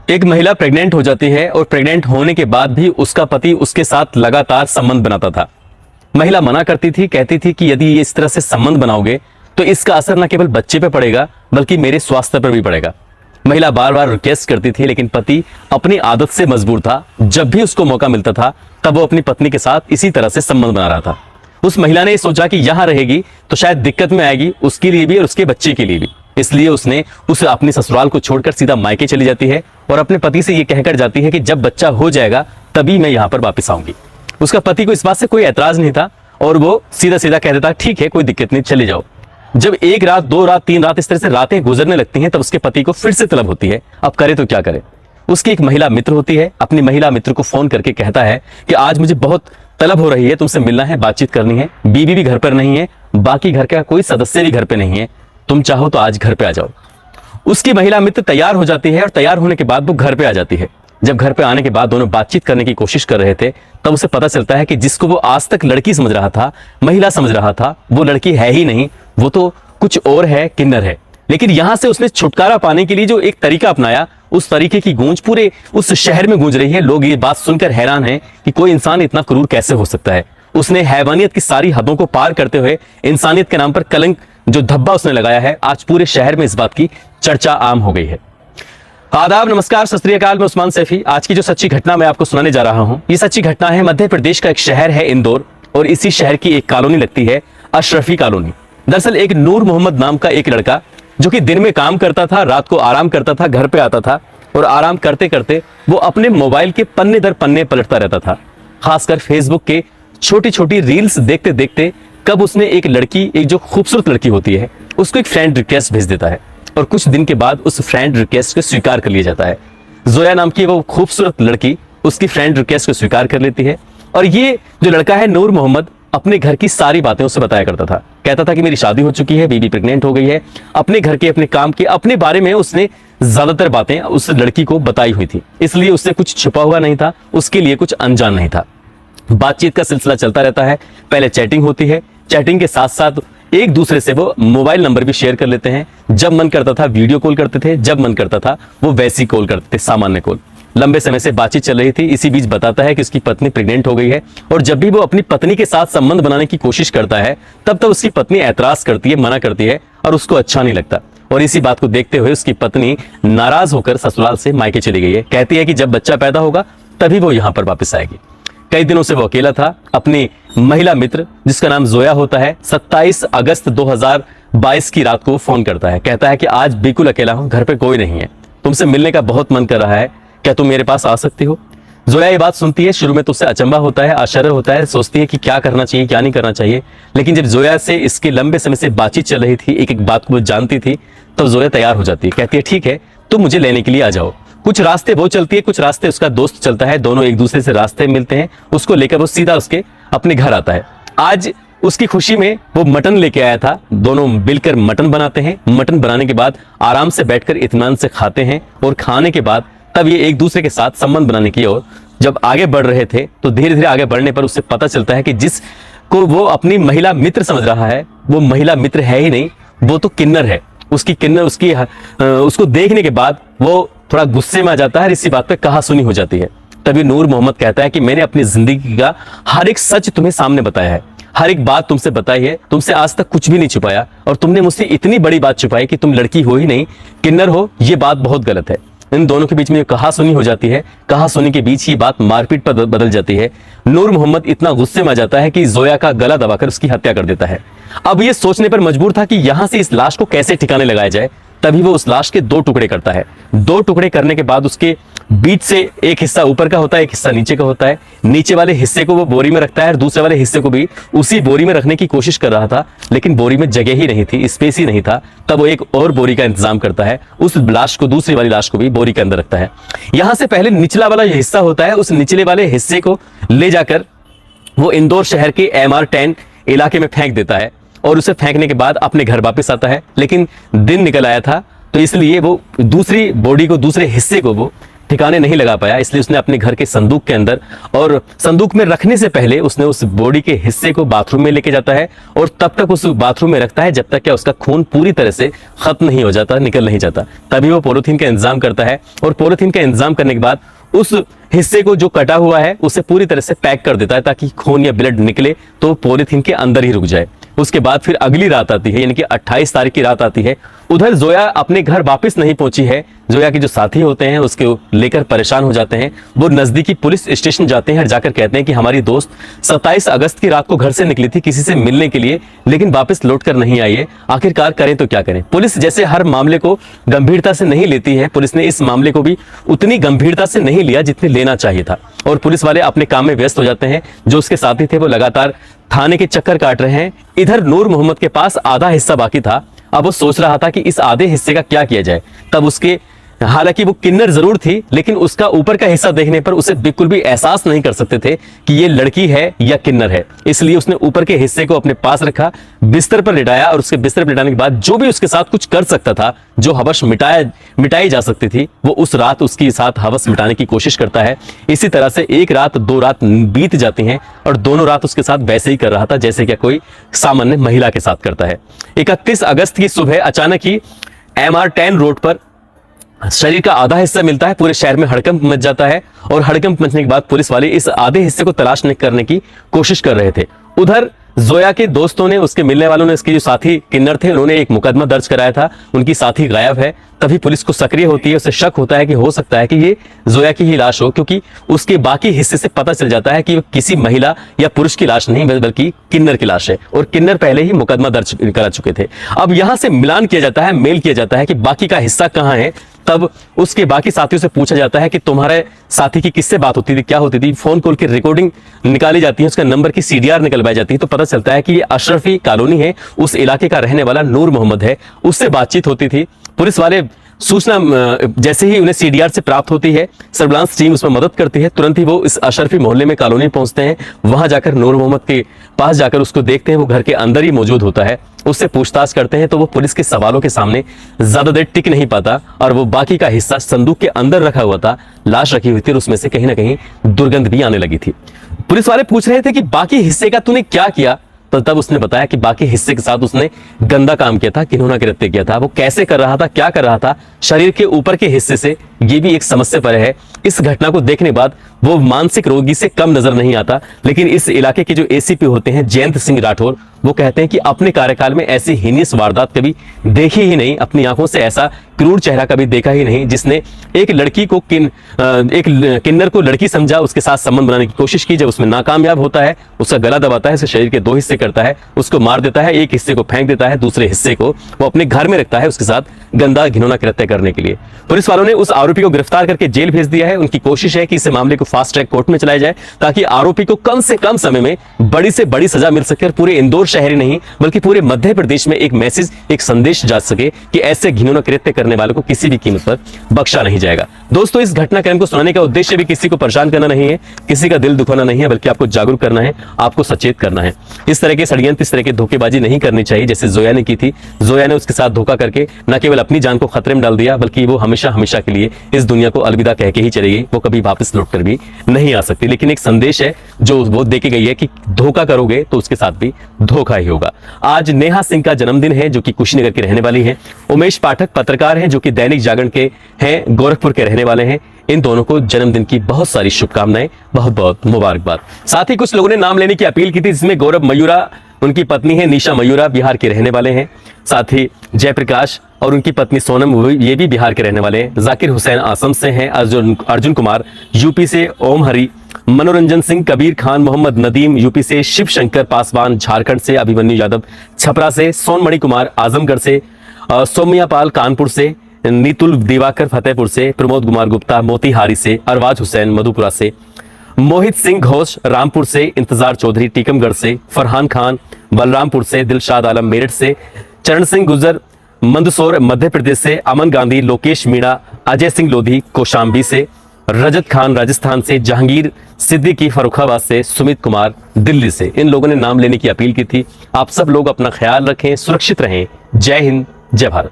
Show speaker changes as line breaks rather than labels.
एक महिला प्रेग्नेंट हो जाती है और प्रेग्नेंट होने के बाद भी उसका पति उसके साथ लगातार संबंध बनाता था। महिला मना करती थी, कहती थी कि यदि ये इस तरह से संबंध बनाओगे तो इसका असर न केवल बच्चे पे पड़ेगा बल्कि मेरे स्वास्थ्य पर भी पड़ेगा। महिला बार बार रिक्वेस्ट करती थी, लेकिन पति अपनी आदत से मजबूर था। जब भी उसको मौका मिलता था तब वो अपनी पत्नी के साथ इसी तरह से संबंध बना रहा था। उस महिला ने सोचा कि यहां रहेगी तो शायद दिक्कत में आएगी, उसके लिए भी और उसके बच्चे के लिए भी। इसलिए उसने अपने ससुराल को छोड़कर सीधा मायके चली जाती है और अपने पति से ये कहकर जाती है कि जब बच्चा हो जाएगा तभी मैं यहाँ पर वापस आऊंगी। उसका पति को इस बात से कोई ऐतराज नहीं था और वो सीधा सीधा कह देता, ठीक है कोई दिक्कत नहीं, चले जाओ। जब 1 रात 2 रात 3 रात इस तरह से रातें गुजरने लगती हैं तब उसके पति को फिर से तलब होती है। अब करे तो क्या करे। उसकी एक महिला मित्र होती है, अपनी महिला मित्र को फोन करके कहता है कि आज मुझे बहुत तलब हो रही है, तुमसे मिलना है, बातचीत करनी है। बीवी भी घर पर नहीं है, बाकी घर का कोई सदस्य भी घर पे नहीं है, तुम चाहो तो आज घर पे आ जाओ। उसकी महिला मित्र तैयार हो जाती है और तैयार होने के बाद वो घर पे आ जाती है। जब घर पे आने के बाद दोनों बातचीत करने की कोशिश कर रहे थे तब उसे पता चलता है कि जिसको वो आज तक लड़की समझ रहा था, महिला समझ रहा था, वो लड़की है ही नहीं, वो तो कुछ और है, किन्नर है। लेकिन यहां से उसने छुटकारा पाने के लिए जो एक तरीका अपनाया, उस तरीके की गूंज पूरे उस शहर में गूंज रही है। लोग ये बात सुनकर हैरान हैं कि कोई इंसान इतना क्रूर कैसे हो सकता है। उसने हैवानियत की सारी हदों को पार करते हुए इंसानियत के नाम पर कलंक जो धब्बा उसने लगाया है, आज पूरे शहर में इस बात की चर्चा आम हो गई है। आदाब, नमस्कार, सत श्री अकाल, मैं उस्मान सैफी। आज की जो सच्ची घटना मैं आपको सुनाने जा रहा हूं, ये सच्ची घटना है मध्य प्रदेश का एक शहर है इंदौर, और इसी शहर की एक कॉलोनी लगती है अशरफी कॉलोनी। दरअसल एक नूर मोहम्मद नाम का एक लड़का जो कि दिन में काम करता था, रात को आराम करता था, घर पे आता था और आराम करते करते वो अपने मोबाइल के पन्ने दर पन्ने पलटता रहता था। खासकर फेसबुक के छोटी छोटी रील्स देखते देखते कब उसने एक लड़की, एक जो खूबसूरत लड़की होती है, उसको एक फ्रेंड रिक्वेस्ट भेज देता है और कुछ दिन के बाद उस फ्रेंड रिक्वेस्ट को स्वीकार कर लिया जाता है। जोया नाम की वो खूबसूरत लड़की उसकी फ्रेंड रिक्वेस्ट को स्वीकार कर लेती है और ये जो लड़का है नूर मोहम्मद अपने घर की सारी बातें उससे बताया करता था। कहता था कि मेरी शादी हो चुकी है, बीवी प्रेग्नेंट हो गई है। अपने घर के, अपने काम के, अपने बारे में उसने ज्यादातर बातें उस लड़की को बताई हुई थी, इसलिए उससे कुछ छुपा हुआ नहीं था, उसके लिए कुछ अनजान नहीं था। बातचीत का सिलसिला चलता रहता है। पहले चैटिंग होती है, चैटिंग के साथ साथ एक दूसरे से वो मोबाइल नंबर भी शेयर कर लेते हैं। जब मन करता था वीडियो कॉल करते थे, जब मन करता था वो वैसी कॉल करते थे, सामान्य कॉल। लंबे समय से बातचीत चल रही थी। इसी बीच बताता है कि उसकी पत्नी प्रेग्नेंट हो गई है और जब भी वो अपनी पत्नी के साथ संबंध बनाने की कोशिश करता है तब उसकी पत्नी ऐतराज करती है, मना करती है और उसको अच्छा नहीं लगता। और इसी बात को देखते हुए उसकी पत्नी नाराज होकर ससुराल से मायके चली गई है। कहती है कि जब बच्चा पैदा होगा तभी वो यहाँ पर वापस आएगी। कई दिनों से वो अकेला था। अपनी महिला मित्र जिसका नाम जोया होता है, 27 अगस्त 2022 की रात को फोन करता है। कहता है कि आज बिल्कुल अकेला हूं, घर पे कोई नहीं है, तुमसे मिलने का बहुत मन कर रहा है, क्या तुम मेरे पास आ सकती हो। जोया ये बात सुनती है, शुरू में तो उससे अचंभा होता है, आश्चर्य होता है, सोचती है कि क्या करना चाहिए क्या नहीं करना चाहिए। लेकिन जब जोया से इसके लंबे समय से बातचीत चल रही थी, एक एक बात को वो जानती थी, तो जोया तैयार हो जाती है। कहती है ठीक है तुम मुझे लेने के लिए आ जाओ। कुछ रास्ते वो चलती है, कुछ रास्ते उसका दोस्त चलता है, दोनों एक दूसरे से रास्ते मिलते हैं। उसको लेकर वो सीधा उसके अपने घर आता है। आज उसकी खुशी में वो मटन लेके आया था। दोनों मिलकर मटन बनाते हैं। मटन बनाने के बाद आराम से बैठकर इत्मीनान से खाते हैं और खाने के बाद तब ये एक दूसरे के साथ संबंध बनाने की ओर जब आगे बढ़ रहे थे तो धीरे धीरे आगे बढ़ने पर उससे पता चलता है कि जिसको वो अपनी महिला मित्र समझ रहा है वो महिला मित्र है ही नहीं, वो तो किन्नर है। उसकी किन्नर उसको देखने के बाद वो थोड़ा गुस्से में आ जाता है। इसी बात पे कहा सुनी हो जाती है। तभी नूर मोहम्मद कहता है कि मैंने अपनी जिंदगी का हर एक सच तुम्हें सामने बताया है, हर एक बात तुमसे बताई है, तुमसे आज तक कुछ भी नहीं छुपाया और तुमने मुझसे इतनी बड़ी बात छुपाई कि तुम लड़की हो ही नहीं, किन्नर हो। ये बात बहुत गलत है। इन दोनों के बीच में कहा सुनी हो जाती है। कहा सुनी के बीच ही बात मारपीट पर बदल जाती है। नूर मोहम्मद इतना गुस्से में आ जाता है कि जोया का गला दबाकर उसकी हत्या कर देता है। अब ये सोचने पर मजबूर था कि यहां से इस लाश को कैसे ठिकाने लगाया जाए। तभी वो उस लाश के 2 टुकड़े करता है। 2 टुकड़े करने के बाद उसके बीच से एक हिस्सा ऊपर का होता है, एक हिस्सा नीचे का होता है। नीचे वाले हिस्से को वो बोरी में रखता है और दूसरे वाले हिस्से को भी उसी बोरी में रखने की कोशिश कर रहा था, लेकिन बोरी में जगह ही नहीं थी, स्पेस ही नहीं था। तब वो एक और बोरी का इंतजाम करता है। उस लाश को, दूसरी वाली लाश को भी बोरी के अंदर रखता है। यहां से पहले निचला वाला हिस्सा होता है, उस निचले वाले हिस्से को ले जाकर वो इंदौर शहर के MR10 इलाके में फेंक देता है और उसे फेंकने के बाद अपने घर वापस आता है। लेकिन दिन निकल आया था तो इसलिए वो दूसरी बॉडी को, दूसरे हिस्से को वो ठिकाने नहीं लगा पाया, इसलिए उसने अपने घर के संदूक के अंदर, और संदूक में रखने से पहले उसने उस बॉडी के हिस्से को बाथरूम में लेके जाता है और तब तक उस बाथरूम में रखता है जब तक क्या उसका खून पूरी तरह से खत्म नहीं हो जाता, निकल नहीं जाता। तभी वो पॉलीथीन का इंतजाम करता है और पॉलीथीन का इंतजाम करने के बाद उस हिस्से को जो कटा हुआ है उसे पूरी तरह से पैक कर देता है ताकि खून या ब्लड निकले तो पॉलीथीन के अंदर ही रुक जाए। उसके बाद फिर अगली रात आती है, यानी कि 28 तारीख की रात आती है। उधर जोया अपने घर वापस नहीं पहुंची है। जोया के जो साथी होते हैं उसके लेकर परेशान हो जाते हैं। वो नजदीकी पुलिस स्टेशन जाते हैं और जाकर कहते हैं कि हमारी दोस्त 27 अगस्त की रात को घर से निकली थी किसी से मिलने के लिए, लेकिन वापस लौट कर नहीं आई है। आखिरकार करें तो क्या करें। पुलिस जैसे हर मामले को गंभीरता से नहीं लेती है, पुलिस ने इस मामले को भी उतनी गंभीरता से नहीं लिया जितने लेना चाहिए था और पुलिस वाले अपने काम में व्यस्त हो जाते हैं। जो उसके साथी थे वो लगातार थाने के चक्कर काट रहे हैं। इधर नूर मोहम्मद के पास आधा हिस्सा बाकी था। अब वो सोच रहा था कि इस आधे हिस्से का क्या किया जाए। तब उसके, हालांकि वो किन्नर जरूर थी, लेकिन उसका ऊपर का हिस्सा देखने पर उसे बिल्कुल भी एहसास नहीं कर सकते थे कि ये लड़की है या किन्नर है। इसलिए उसने ऊपर के हिस्से को अपने पास रखा, बिस्तर पर लिटाया और उसके बिस्तर पर लिटाने के बाद जो भी उसके साथ कुछ कर सकता था, जो हवस मिटाई जा सकती थी, वो उस रात उसके साथ हवस मिटाने की कोशिश करता है। इसी तरह से एक रात दो रात बीत जाती हैं और दोनों रात उसके साथ वैसे ही कर रहा था जैसे क्या कोई सामान्य महिला के साथ करता है। 31 अगस्त की सुबह अचानक ही MR10 रोड पर शरीर का आधा हिस्सा मिलता है। पूरे शहर में हड़कंप मच जाता है और हड़कंप मचने के बाद पुलिस वाले इस आधे हिस्से को तलाश करने की कोशिश कर रहे थे। उधर जोया के दोस्तों ने, उसके मिलने वालों ने, इसके जो साथी किन्नर थे उन्होंने एक मुकदमा दर्ज कराया था। उनकी साथी गायब है। तभी पुलिस को सक्रिय होती है। उसे शक होता है कि हो सकता है कि ये जोया की ही लाश हो, क्योंकि उसके बाकी हिस्से से पता चल जाता है कि वो किसी महिला या पुरुष की लाश नहीं बल्कि किन्नर की लाश है और किन्नर पहले ही मुकदमा दर्ज करा चुके थे। अब यहां से मिलान किया जाता है, मेल किया जाता है कि बाकी का हिस्सा कहां है। तब उसके बाकी साथियों से पूछा जाता है कि तुम्हारे साथी की किससे बात होती थी, क्या होती थी। फोन कॉल की रिकॉर्डिंग निकाली जाती है, उसका नंबर की CDR निकलवाई जाती है, तो पता चलता है कि ये अशरफी कॉलोनी है, उस इलाके का रहने वाला नूर मोहम्मद है, उससे बातचीत होती थी। पुलिस वाले सूचना जैसे ही उन्हें CDR से प्राप्त होती है, सर्विलांस टीम उसमें मदद करती है। तुरंत ही वो इस अशरफी मोहल्ले में कॉलोनी पहुंचते हैं। वहां जाकर नूर मोहम्मद के पास जाकर उसको देखते हैं, वो घर के अंदर ही मौजूद होता है। उससे पूछताछ करते हैं तो वो पुलिस के सवालों के सामने ज्यादा देर टिक नहीं पाता और वो बाकी का हिस्सा संदूक के अंदर रखा हुआ था, लाश रखी हुई थी और उसमें से कहीं ना कहीं दुर्गंध भी आने लगी थी। पुलिस वाले पूछ रहे थे कि बाकी हिस्से का तूने क्या किया, तो तब उसने बताया कि बाकी हिस्से के साथ उसने गंदा काम किया था, घिनौना कृत्य किया था। वो कैसे कर रहा था, क्या कर रहा था, शरीर के ऊपर के हिस्से से, ये भी एक समस्या पर है। इस घटना को देखने बाद वो मानसिक रोगी से कम नजर नहीं आता। लेकिन इस इलाके के जो ACP होते हैं जयंत सिंह राठौर, वो कहते हैं कि अपने कार्यकाल में ऐसी हीनियस वारदात कभी देखी ही नहीं, अपनी आंखों से ऐसा क्रूर चेहरा कभी देखा ही नहीं, जिसने एक लड़की को एक किन्नर को लड़की समझा, उसके साथ संबंध बनाने की कोशिश की। जब उसमें नाकामयाब होता है, उसका गला दबाता है, उसे शरीर के 2 हिस्से करता है, उसको मार देता है, एक हिस्से को फेंक देता है, दूसरे हिस्से को वो अपने घर में रखता है उसके साथ गंदा घिनौना कृत्य करने के लिए। पुलिस वालों ने उस आरोपी को गिरफ्तार करके जेल भेज दिया है। उनकी कोशिश है कि इस मामले को फास्ट ट्रैक कोर्ट में चलाया जाए ताकि आरोपी को कम से कम समय में बड़ी से बड़ी सजा मिल सके और पूरे इंदौर शहर ही नहीं बल्कि पूरे मध्य प्रदेश में एक मैसेज, एक संदेश जा सके कि ऐसे घिनौना कृत्य करने वालों को किसी भी कीमत पर बख्शा नहीं जाएगा। दोस्तों, इस घटनाक्रम को सुनाने का उद्देश्य भी किसी को परेशान करना नहीं है, किसी का दिल दुखाना नहीं है, बल्कि आपको जागरूक करना है, आपको सचेत करना है। इस तरह के षड्यंत्र, इस तरह की धोखेबाजी नहीं करनी चाहिए जैसे जोया ने की थी। जोया ने उसके साथ धोखा करके न केवल अपनी जान को खतरे में डाल दिया, बल्कि वो हमेशा हमेशा के लिए इस दुनिया को अलविदा कह के ही चलेगी, वो कभी वापस लौट कर भी नहीं आ सकती। लेकिन एक संदेश है जो वो देके गई है कि धोखा करोगे तो उसके साथ भी धोखा ही होगा। आज नेहा सिंह का जन्मदिन है जो कि कुशीनगर की रहने वाली है। उमेश पाठक पत्रकार हैं जो कि दैनिक जागरण के हैं, गोरखपुर के रहने वाले हैं। इन दोनों को जन्मदिन की बहुत सारी शुभकामनाएं, बहुत बहुत मुबारकबाद। साथ ही कुछ लोगों ने नाम लेने की अपील की थी, जिसमें गौरव मयूरा, उनकी पत्नी है निशा मयूरा, बिहार के रहने वाले हैं। साथ ही जयप्रकाश और उनकी पत्नी सोनम, ये भी बिहार के रहने वाले हैं। जाकिर हुसैन आसम से हैं। अर्जुन कुमार यूपी से। ओम हरी, मनोरंजन सिंह, कबीर खान, मोहम्मद नदीम यूपी से। शिव शंकर पासवान झारखंड से। अभिमन्यु यादव छपरा से। सोनमणि कुमार आजमगढ़ से। सौम्या पाल कानपुर से। नीतुल दिवाकर फतेहपुर से। प्रमोद कुमार गुप्ता मोतिहारी से। अरवाज हुसैन मधुपुरा से। मोहित सिंह घोष रामपुर से। इंतजार चौधरी टीकमगढ़ से। फरहान खान बलरामपुर से। दिलशाद आलम मेरठ से। चरण सिंह गुजर मंदसौर मध्य प्रदेश से। अमन गांधी, लोकेश मीणा, अजय सिंह लोधी कौशाम्बी से। रजत खान राजस्थान से। जहांगीर सिद्दीकी फर्रुखाबाद से। सुमित कुमार दिल्ली से। इन लोगों ने नाम लेने की अपील की थी। आप सब लोग अपना ख्याल रखें, सुरक्षित रहें। जय हिंद, जय भारत।